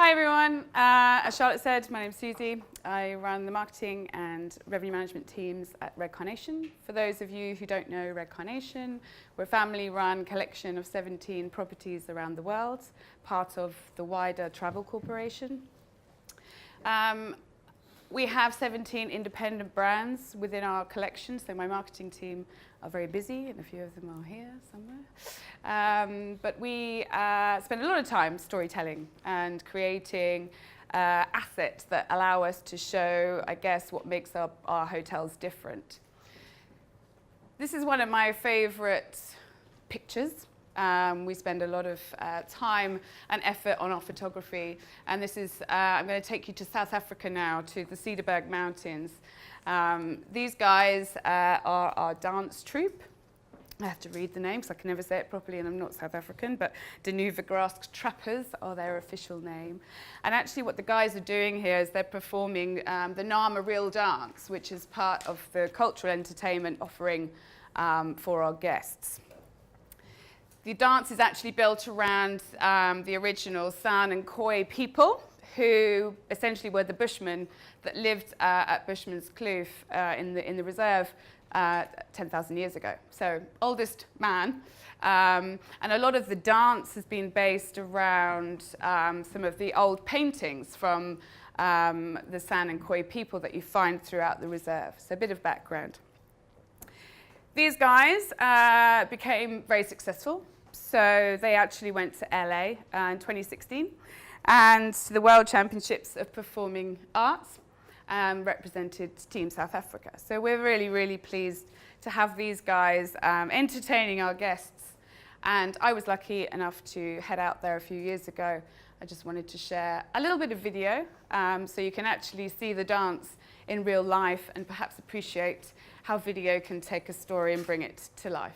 Hi everyone, as Charlotte said, my name's Suzie. I run the marketing and revenue management teams at Red Carnation. For those of you who don't know Red Carnation, we're a family-run collection of 17 properties around the world, part of the wider Travel Corporation. We have 17 independent brands within our collection, so my marketing team are very busy, and a few of them are here somewhere. But we spend a lot of time storytelling and creating assets that allow us to show, I guess, what makes our hotels different. This is one of my favorite pictures. We spend a lot of time and effort on our photography, and this is, I'm going to take you to South Africa now, to the Cederberg Mountains. These guys are our dance troupe. I have to read the name because I can never say it properly and I'm not South African, but De Nuwe Grask Trappers are their official name. And actually what the guys are doing here is they're performing the Nama Reel dance, which is part of the cultural entertainment offering for our guests. The dance is actually built around the original San and Khoi people, who essentially were the Bushmen that lived at Bushman's Kloof in the reserve 10,000 years ago. So oldest man. And a lot of the dance has been based around some of the old paintings from the San and Khoi people that you find throughout the reserve. So a bit of background. These guys became very successful. So they actually went to LA in 2016 and the World Championships of Performing Arts represented Team South Africa. So we're really, really pleased to have these guys entertaining our guests. And I was lucky enough to head out there a few years ago. I just wanted to share a little bit of video so you can actually see the dance in real life and perhaps appreciate how video can take a story and bring it to life.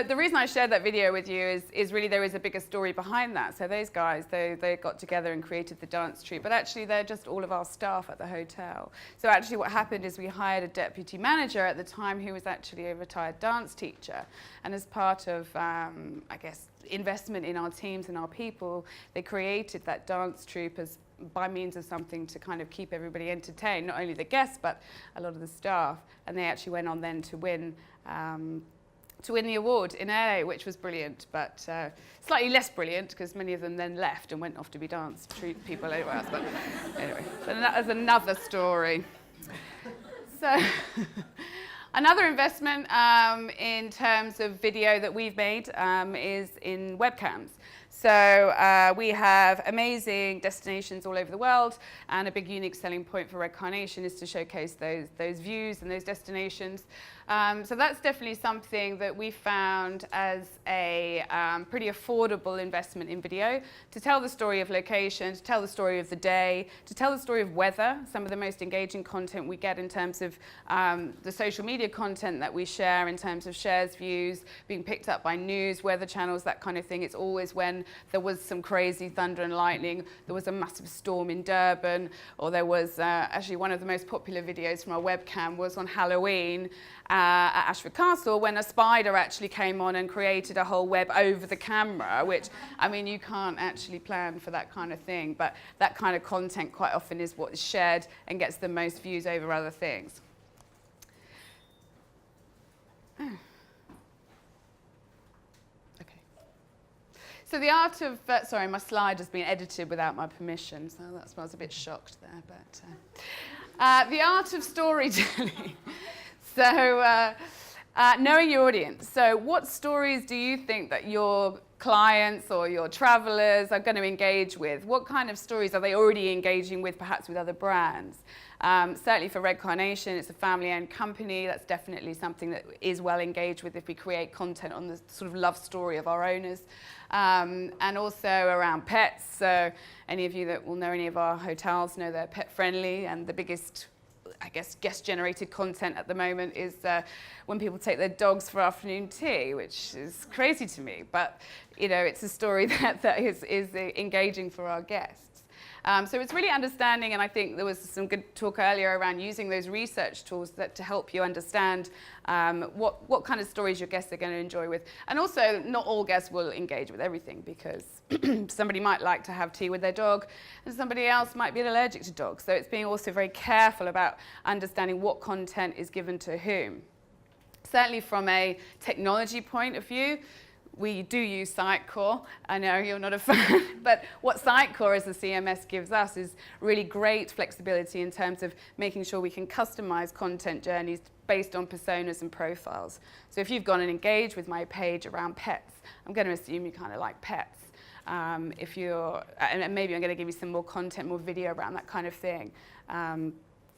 The reason I shared that video with you is really there is a bigger story behind that. So those guys, they got together and created the dance troupe, but actually they're just all of our staff at the hotel. So actually what happened is we hired a deputy manager at the time who was actually a retired dance teacher. And as part of, I guess, investment in our teams and our people, they created that dance troupe as by means of something to kind of keep everybody entertained, not only the guests, but a lot of the staff. And they actually went on then to win to win the award in LA, which was brilliant, but slightly less brilliant because many of them then left and went off to be dance people anywhere else. But anyway, so that is another story. So another investment in terms of video that we've made is in webcams. So we have amazing destinations all over the world, and a big unique selling point for Red Carnation is to showcase those views and those destinations. So that's definitely something that we found as a pretty affordable investment in video, to tell the story of location, to tell the story of the day, to tell the story of weather. Some of the most engaging content we get in terms of the social media content that we share, in terms of shares, views, being picked up by news, weather channels, that kind of thing. It's always when there was some crazy thunder and lightning, there was a massive storm in Durban, or there was actually one of the most popular videos from our webcam was on Halloween at Ashford Castle, when a spider actually came on and created a whole web over the camera, which, I mean, you can't actually plan for that kind of thing, but that kind of content quite often is what is shared and gets the most views over other things. So the art of, sorry, my slide has been edited without my permission, so that's why I was a bit shocked there. But the art of storytelling. So knowing your audience. So what stories do you think that your clients or your travelers are going to engage with? What kind of stories are they already engaging with, perhaps with other brands? Certainly for Red Carnation, it's a family-owned company. That's definitely something that is well engaged with if we create content on the sort of love story of our owners. And also around pets. So any of you that will know any of our hotels know they're pet friendly, and the biggest, I guess, guest-generated content at the moment is when people take their dogs for afternoon tea, which is crazy to me. But, you know, it's a story that is engaging for our guests. So it's really understanding, and I think there was some good talk earlier around using those research tools to help you understand what kind of stories your guests are going to enjoy with. And also, not all guests will engage with everything, because somebody might like to have tea with their dog, and somebody else might be allergic to dogs. So it's being also very careful about understanding what content is given to whom. Certainly from a technology point of view, we do use Sitecore. I know you're not a fan, but what Sitecore as a CMS gives us is really great flexibility in terms of making sure we can customize content journeys based on personas and profiles. So if you've gone and engaged with my page around pets, I'm going to assume you kind of like pets. And maybe I'm going to give you some more content, more video around that kind of thing.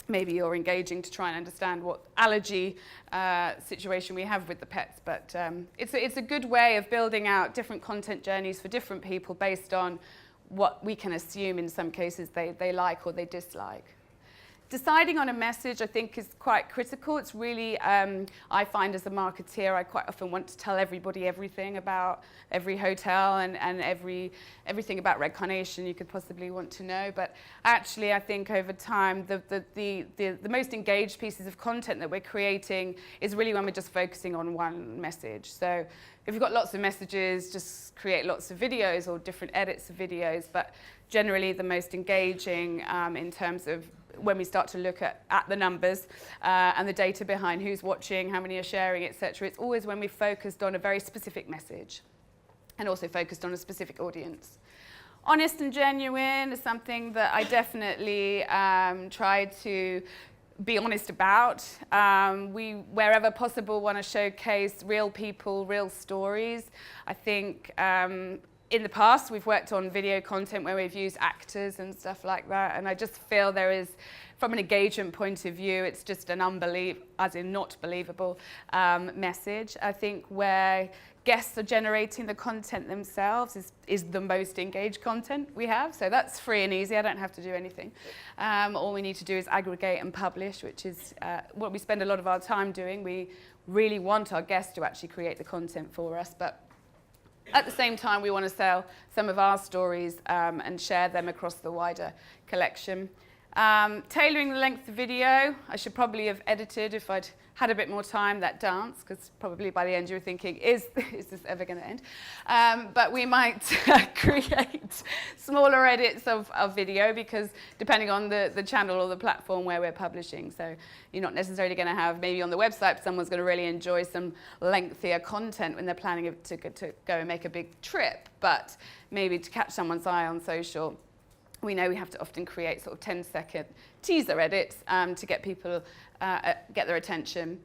Maybe you're engaging to try and understand what allergy situation we have with the pets. But it's a good way of building out different content journeys for different people based on what we can assume in some cases they like or they dislike. Deciding on a message, I think, is quite critical. It's really, I find as a marketeer, I quite often want to tell everybody everything about every hotel and everything about Red Carnation you could possibly want to know. But actually, I think over time, the most engaged pieces of content that we're creating is really when we're just focusing on one message. So if you've got lots of messages, just create lots of videos or different edits of videos. But generally, the most engaging in terms of when we start to look at the numbers and the data behind who's watching, how many are sharing, etc. It's always when we focused on a very specific message and also focused on a specific audience. Honest and genuine is something that I definitely try to be honest about. We, wherever possible, want to showcase real people, real stories. I think in the past, we've worked on video content where we've used actors and stuff like that, and I just feel there is, from an engagement point of view, it's just an not believable message. I think where guests are generating the content themselves is the most engaged content we have, so that's free and easy. I don't have to do anything. All we need to do is aggregate and publish, which is what we spend a lot of our time doing. We really want our guests to actually create the content for us, but at the same time, we want to sell some of our stories and share them across the wider collection. Tailoring the length of video, I should probably have edited if I'd had a bit more time, that dance, because probably by the end you were thinking, is this ever going to end? But we might create smaller edits of video, because depending on the channel or the platform where we're publishing. So you're not necessarily going to have, maybe on the website, someone's going to really enjoy some lengthier content when they're planning to go and make a big trip. But maybe to catch someone's eye on social, we know we have to often create sort of 10-second teaser edits to get people, get their attention.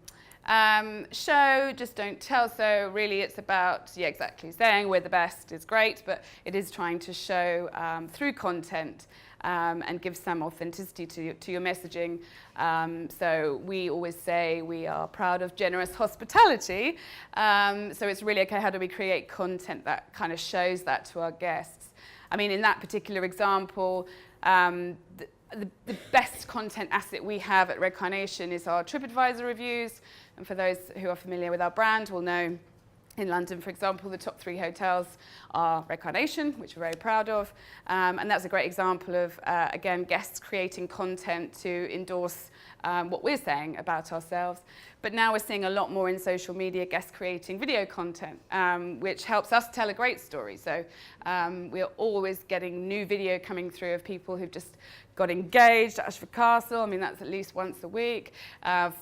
Show, just don't tell. So really it's about, yeah, exactly, saying we're the best is great, but it is trying to show through content and give some authenticity to your messaging. So we always say we are proud of generous hospitality. So it's really, okay, how do we create content that kind of shows that to our guests? I mean, in that particular example, the best content asset we have at Red Carnation is our TripAdvisor reviews. And for those who are familiar with our brand will know, in London, for example, the top 3 hotels are Red Carnation, which we're very proud of. And that's a great example of, again, guests creating content to endorse what we're saying about ourselves. But now we're seeing a lot more in social media, guests creating video content, which helps us tell a great story. So we're always getting new video coming through of people who've just got engaged at Ashford Castle. I mean, that's at least once a week.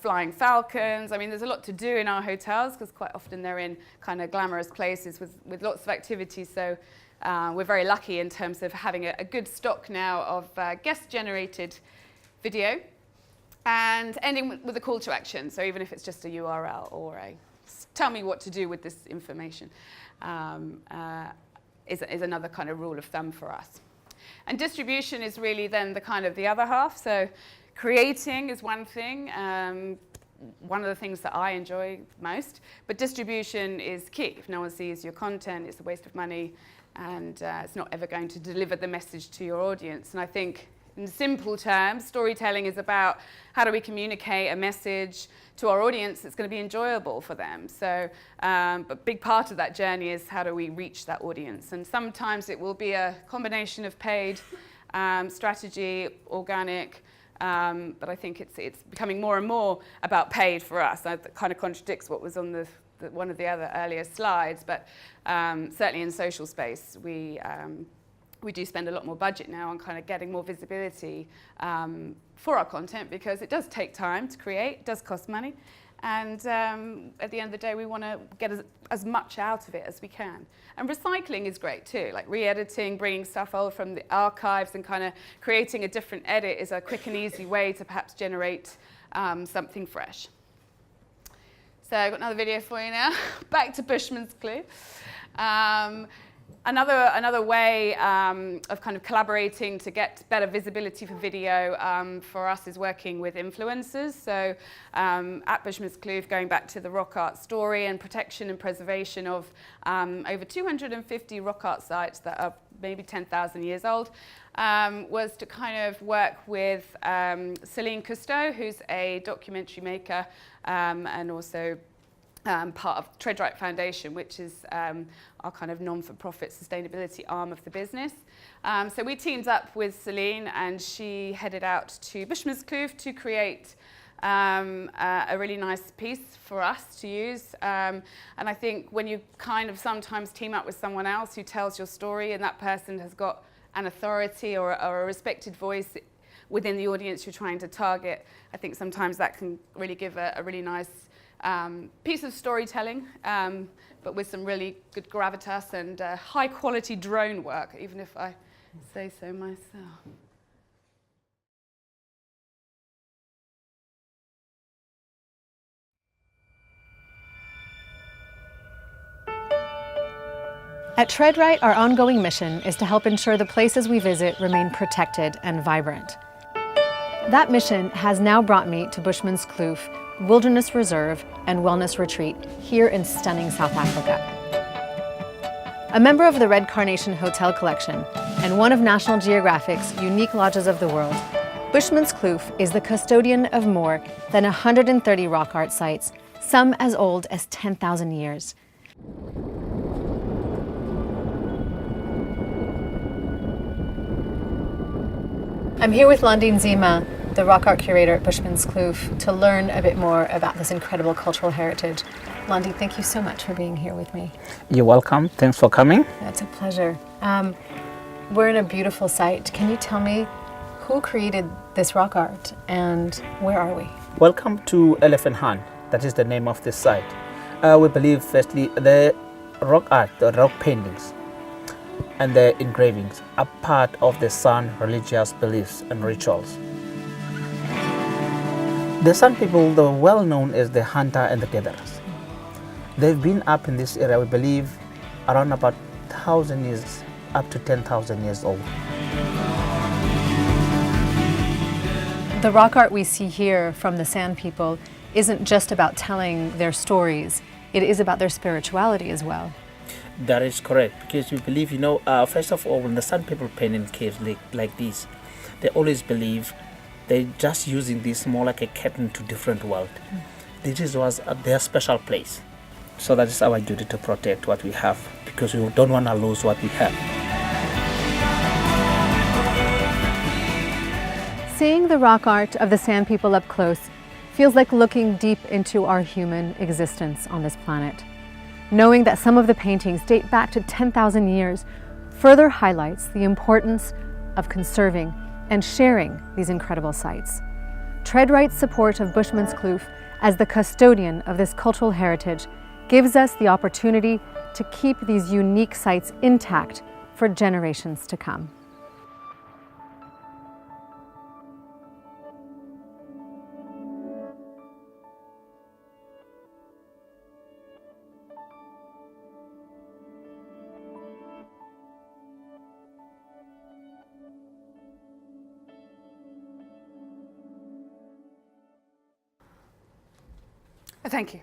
Flying falcons. I mean, there's a lot to do in our hotels, because quite often they're in kind of glamorous places with lots of activities. So we're very lucky in terms of having a good stock now of guest-generated video. And ending with a call to action. So even if it's just a URL or a tell me what to do with this information, is another kind of rule of thumb for us. And distribution is really then the kind of the other half. So creating is one thing, one of the things that I enjoy most, but distribution is key. If no one sees your content, it's a waste of money, and it's not ever going to deliver the message to your audience. And I think in simple terms, storytelling is about how do we communicate a message to our audience that's going to be enjoyable for them. So, but a big part of that journey is how do we reach that audience. And sometimes it will be a combination of paid strategy, organic, but I think it's becoming more and more about paid for us. That kind of contradicts what was on one of the other earlier slides, but certainly in social space, we do spend a lot more budget now on kind of getting more visibility for our content, because it does take time to create, it does cost money, and at the end of the day we want to get as much out of it as we can. And recycling is great too, like re-editing, bringing stuff over from the archives and kind of creating a different edit is a quick and easy way to perhaps generate something fresh. So I've got another video for you now. Back to Bushman's Clue. Another way of kind of collaborating to get better visibility for video for us is working with influencers. So at Bushman's Kloof, going back to the rock art story and protection and preservation of over 250 rock art sites that are maybe 10,000 years old, was to kind of work with Celine Cousteau, who's a documentary maker and also part of Tread Right Foundation, which is our kind of non-for-profit sustainability arm of the business. So we teamed up with Celine, and she headed out to Bushman's Kloof to create a really nice piece for us to use. And I think when you kind of sometimes team up with someone else who tells your story, and that person has got an authority or a respected voice within the audience you're trying to target, I think sometimes that can really give a really nice piece of storytelling, but with some really good gravitas and high quality drone work, even if I say so myself. At Tread Right, our ongoing mission is to help ensure the places we visit remain protected and vibrant. That mission has now brought me to Bushman's Kloof Wilderness Reserve and Wellness Retreat here in stunning South Africa. A member of the Red Carnation Hotel Collection and one of National Geographic's unique lodges of the world, Bushman's Kloof is the custodian of more than 130 rock art sites, some as old as 10,000 years. I'm here with Londine Zima, the rock art curator at Bushman's Kloof, to learn a bit more about this incredible cultural heritage. Londine, thank you so much for being here with me. You're welcome. Thanks for coming. It's a pleasure. We're in a beautiful site. Can you tell me who created this rock art and where are we? Welcome to Elephant Hunt. That is the name of this site. We believe, firstly, the rock art, the rock paintings, and the engravings are part of the San religious beliefs and rituals. The San people, they're well known as the hunter and the gatherers. They've been up in this area, we believe, around about 1,000 years, up to 10,000 years old. The rock art we see here from the San people isn't just about telling their stories, it is about their spirituality as well. That is correct, because we believe, first of all, when the San people paint in caves like this, they always believe they're just using this more like a curtain to different world. This was their special place. So that is our duty to protect what we have, because we don't want to lose what we have. Seeing the rock art of the San people up close feels like looking deep into our human existence on this planet. Knowing that some of the paintings date back to 10,000 years further highlights the importance of conserving and sharing these incredible sites. Treadright's support of Bushman's Kloof as the custodian of this cultural heritage gives us the opportunity to keep these unique sites intact for generations to come. Thank you.